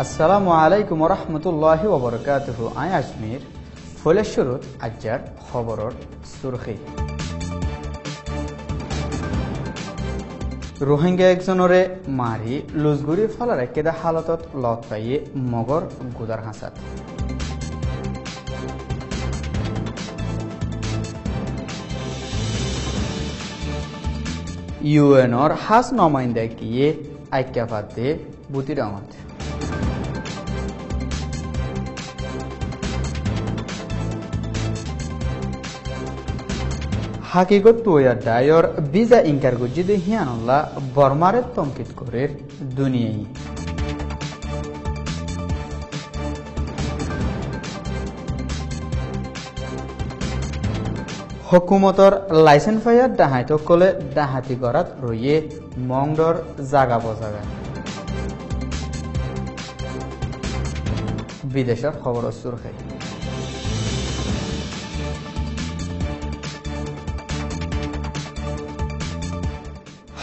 আসসালামু আলাইকুম রহমতুল্লাহি ওবরকাতুহু। আই আজমির ফলে শুরুত আজ্জার খবরর সুরখি। রোহিঙ্গা একজনরে মারি লুজগুড়ি ফলার একেদা হালতত লত পাইয়ে মগর গুদার হাসাত। ইউএনর হাস নমাইন্দা গিয়ে আইক্যাফাতে বুতিরাঙত। হাকিগত তুয়ার ডায়র বিজা ইনকার গুজিদে হিয়ানুল্লাহ বর্মারে তঙ্কিত করে দুনিয়ায়। হকুমতর লাইসেন্স ফাইয়ার ডাহাইত কলে ডাহাতি গড়াত রইয়ে মংডর জাগা বজাগা। বিদেশের খবর সুরখাই।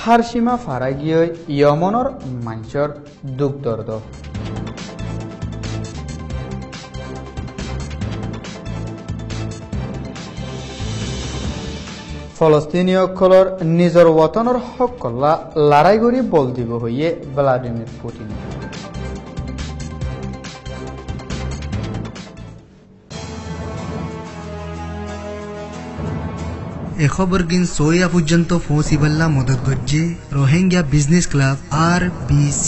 হারসীমা ফারা গিয়ে ইয়মনর মাঞ্চর দুঃখ দর্দ। ফলস্তিনীয়সকলৰ নিজৰ ওয়াতনৰ হক কল্লা লড়াই কৰি বল দিব হইয়ে ভ্লাদিমির পুতিন। এ খবর গিন সোয়া পর্যন্ত পৌঁছিবাল্লা মদত করছে রোহিঙ্গা বিজনেস ক্লাব RBC।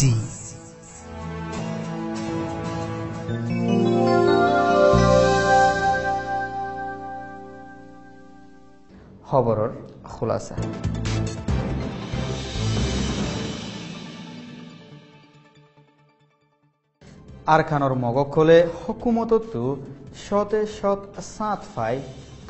খবরের খুলাসা। আরখানোর মগকলে হকুমততো শতে শত সাত ফাই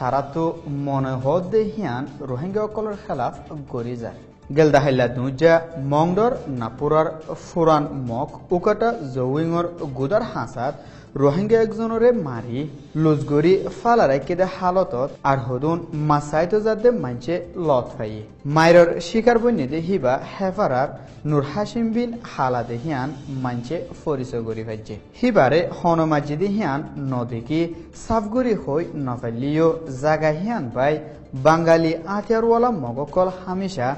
তারা তো মনে হদে হিয়ান রোহিঙ্গা সকলের খেলাফ গড়ি যায়। গেলদাহাইলা দুজা মংডর নাপুরার ফুরান মক উকাটা জউইঙর গুদার হাসাত রোহিঙ্গা একজনরে মারি লুজগরি ফালারাই কেদে হালতত আর হদুন মাসাইতো যাদে মানছে লত ফাইয়ে মাইরর শিকার বন্যদে হিবা হেফারার নুর হাসিম বিন হালাদে হিয়ান মানছে পরিচয় গরি ফাইছে হিবারে হনমাজিদে হিয়ান নদীকি সাফগুরি হই নফালিও জাগা হিয়ান বাই বাঙালি আতিয়ারওয়ালা মগকল হামেশা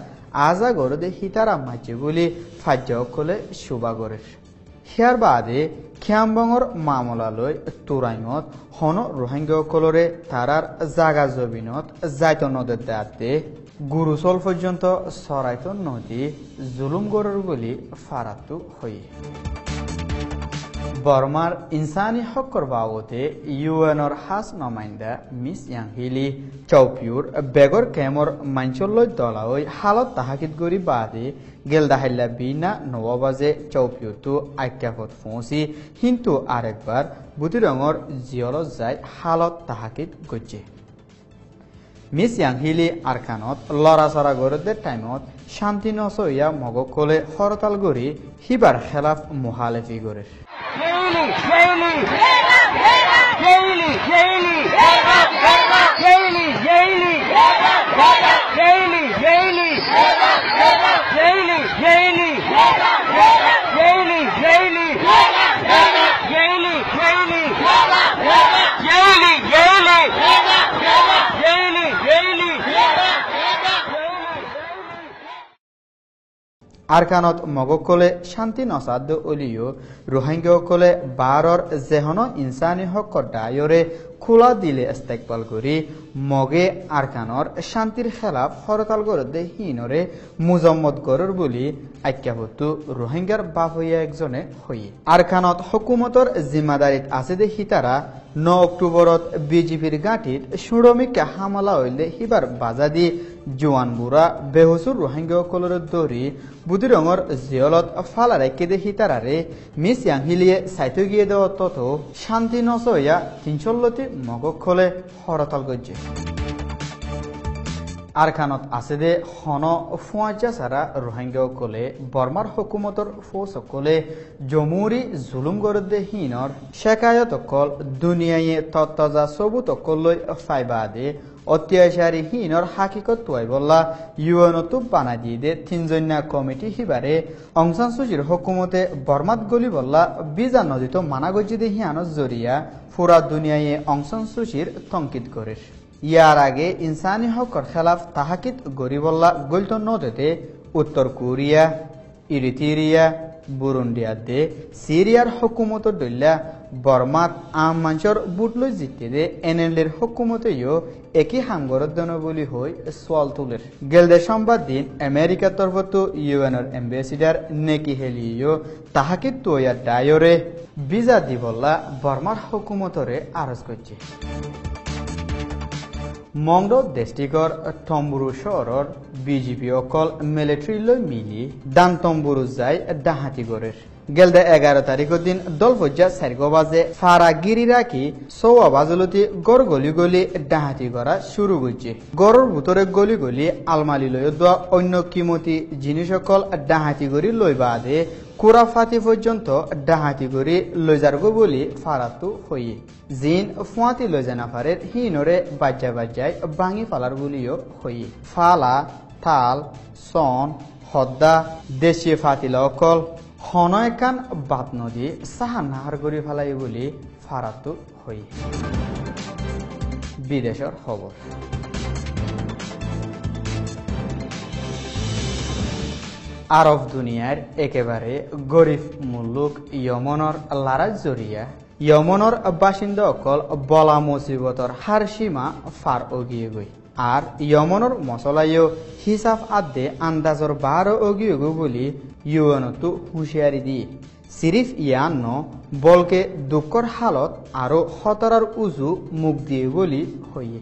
আজা গরদে হিতারা মাঝে বলি ফাজ্জাকলে শুবা গরের হিয়ার বাদে খিয়ামবংর মামলালৈ তুরাইনত হন রোহিঙ্গাসকলরে তারার জাগা জবিনত যাইত নদের দাঁতে গুরুচল পর্যন্ত সরাইত নদী জুলুম গরর বলি ফারাতু হয়ে বর্মার ইনসানি হকর বাবতে ইউএনর হাস নমাইন্দা মিস ইয়াংহিলি চৌপিউর বেগর কেমর মাঞ্চল্য দলাওই হালত তাহাকিত গরি বাদে গেলদাহাইল্লা বিনা নবাজে চৌপিউতো আজ্ঞাপত পৌঁছি কিন্তু আরেকবার বুতিরঙর জিয়লত যাই হালত তাহাকিত গজ্জে মিস ইয়াংহিলি আরকানত লড়াচড়া গরদের টাইমত শান্তি নচইয়া মগকলে হরতাল গরি হিবার খেলাফ মুহালেফি গরের আরকানত মগকলে শান্তি নসাদ অলিও রোহিঙ্গাসকলে বারর জেহন ইনসানি হকর ডায়রে খোলা দিলে ইস্তেকবাল করি মগে আরকানর শান্তির খেলাফ হরতাল গরদে হিনরে মুজম্মদ গরর বলি আজ্ঞাবতু রোহিঙ্গার বাপ হইয়া একজনে হই আরকানত হকুমতর জিম্মাদারিত আছে দে হিতারা 9 অক্টোবরত বিজেপির গাঁটিত সুরমিকা হামলা হইলে হিবার বাজাদি জোয়ান বুড়া বেহসুর রোহিঙ্গাসকলের দৌড়ি বুদিরঙর জিয়লত ফালারে কেদে হিতারারে মিস ইয়াংহিলিয়ে সাইতো গিয়ে দেওয়া তত শান্তি নচইয়া 316টি মগকলে হরতাল গজ্জে আরখানত আছে দে হন ফুয়াজা সারা রোহিঙ্গাসকলে বর্মার হকুমতর ফৌজসকলে জমুরি জুলুম গরদে হিনর শেকায়ত অকল দুনিয়ায় তত্তজা সবুত অকললৈ ফাইবাদে অত্যাচারী হিনর হাকিকত তুয়াই বললা ইউএনতো বানা দিয়ে দে তিনজন্যা কমিটি হিবারে অং সান সুচির হুকুমতে বর্মাত গলি বললা বিজা নদীত মানা গজি দে হিয়ানো জরিয়া পুরা দুনিয়ায় অং সান সুচির তঙ্কিত করে ইয়ার আগে ইনসানি হকর খেলাফ তাহাকিত গরিবল্লা গলিত নদীতে উত্তর কোরিয়া ইরিত্রিয়া বুরুন্ডিয়া দে সিরিয়ার হুকুমত দল্লা বর্মাত আম মঞ্চর বুটলৈ জিতে দে এনএলের হুকুমতেও একই হাঙ্গরদন বলি হই সোয়াল তুলের গেলদে সম্বাদ দিন আমেরিকার তরফত ইউএনর এম্বাসিডার নেকি হেলিও তাহাকিত তৈয়ার ডায়রে বিজা দিবল্লা বর্মার হুকুমতরে আরজ করছে মংড ডিস্ট্রিক্টর তম্বুরু শহরের বিজেপি অকল মিলিটারি লৈ মিলি দান তম্বুরু যাই ডাহাতি গড়ের গেলদে 11 তারিখের দিন দল ফজ্জা 4 বাজে ফারাগিরি রাখি 6 বাজলতি গড় গলি গলি ডাহাতি করা শুরু করছে গড়ের ভিতরে গলি গলি আলমালি লই দেওয়া অন্য কিমতি জিনিস সকল ডাহাতি করি লই বাদে কুড়া ফাতি পর্যন্ত ডাহাতি করি লই যারগো বলি ফারাতু হইয়ে জিন ফুয়াতি লই জানা ফারের হিনরে বাজ্যা বাজ্যায় ভাঙি ফালার বলিও হইয়ে ফালা তাল সন হদ্দা দেশীয় ফাতিলা অকল হনয়কান বাত নদী সাহা নাহার করি ফেলাই বলি ফারাতু হই বিদেশের খবর আরব দুনিয়ার একেবারে গরিব মুলুক ইয়মনর লারাজ জরিয়া ইয়মনর বাসিন্দা অকল বলা মুসিবতর হার সীমা ফার অগিয়ে গই আর ইয়মনর মশলাইও হিসাব আদে আন্দাজর 12 অগিয়ে গো বলি ইউএনতো হুঁশিয়ারি দিয়ে সিরিফ ইয়ান্ন বলকে দুঃখর হালত আরো খতরার উজু মুখ দিয়ে বলি হইয়ে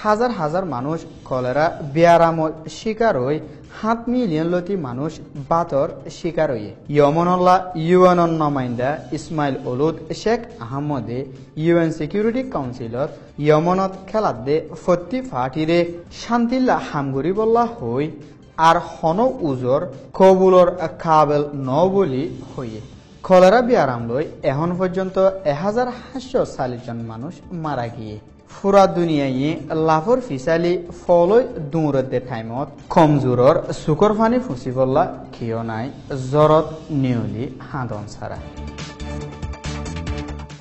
হাজার হাজার মানুষ কলেরা বিয়ারামত শিকার হই 7 মিলিয়ন লতি মানুষ বাতর শিকার হইয়ে ইয়মনল্লা ইউএনর নমাইন্দা ইসমাইল ওলুদ শেখ আহমদে ইউএন সিকিউরিটি কাউন্সিলত ইয়মনত খেলাত দে ফত্তি ফাটিরে শান্তিল্লা হামগুরি বল্লা হই আর হন উজর কবুলর কাবেল ন বলি হইয়ে কলেরা বিয়ারাম লই এখন পর্যন্ত 1740 জন মানুষ মারা গিয়ে পুরা দুনিয়ায় লাভর ফিসালি ফলই দূরদের টাইমত কমজোরর সুকর ফানি ফুসি বললা কিয় নাই জরত নিউলি হাঁদন ছাড়া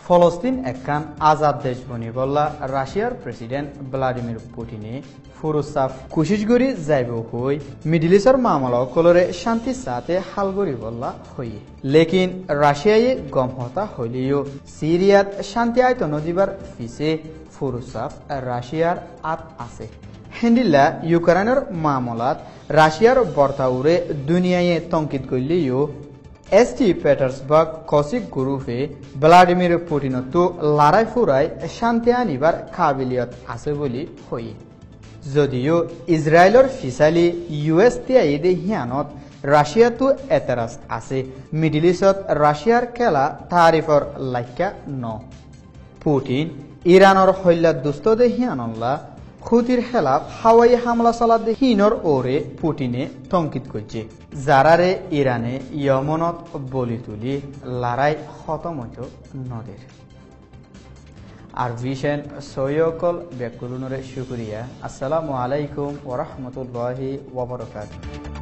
ফলস্তিন একখান আজাদ দেশ বনি বললা রাশিয়ার প্রেসিডেন্ট ভ্লাদিমির পুটিনে ফুরুসাফ কোশিশ করি যাইব হই মিডল ইস্টর মামলা কলরে শান্তি সাথে হালগরি বললা হই লেকিন রাশিয়ায় গম হতা হইলেও সিরিয়াত শান্তি আয়তন দিবার ফিসে ফুরুসাফ রাশিয়ার আত আছে হেন্ডিল্লা ইউক্রেনের মামলাত রাশিয়ার বর্তাউরে দুনিয়ায় তঙ্কিত করলেও এসটি পেটার্সবার্গ কসিক গ্রুপে ভ্লাদিমির পুটিনতো লড়াই ফুরাই শান্তি আনিবার কাবিলিয়ত আছে বলি হই যদিও ইসরায়েলের ফিসালি ইউএস তিয়াইদে হিয়ানত রাশিয়াতো এতারাজ আছে মিডল ইস্টত রাশিয়ার খেলা তারিফর লাইকা ন পুটিন ইরানের হল্লা দুস্তদে হিয়ানল্লা খুতির খেলাফ হাওয়াই হামলা চালাতে হিনর ওরে পুটিনে তঙ্কিত করছে যারারে ইরানে ইয়মনত বলি তুলি লড়াই খতম হইত নদের আর ভিশন সৈয়কল ব্যক্তির শুক্রিয়া আসসালামু আলাইকুম ওয়া রাহমাতুল্লাহি ওয়া বারাকাতুহু।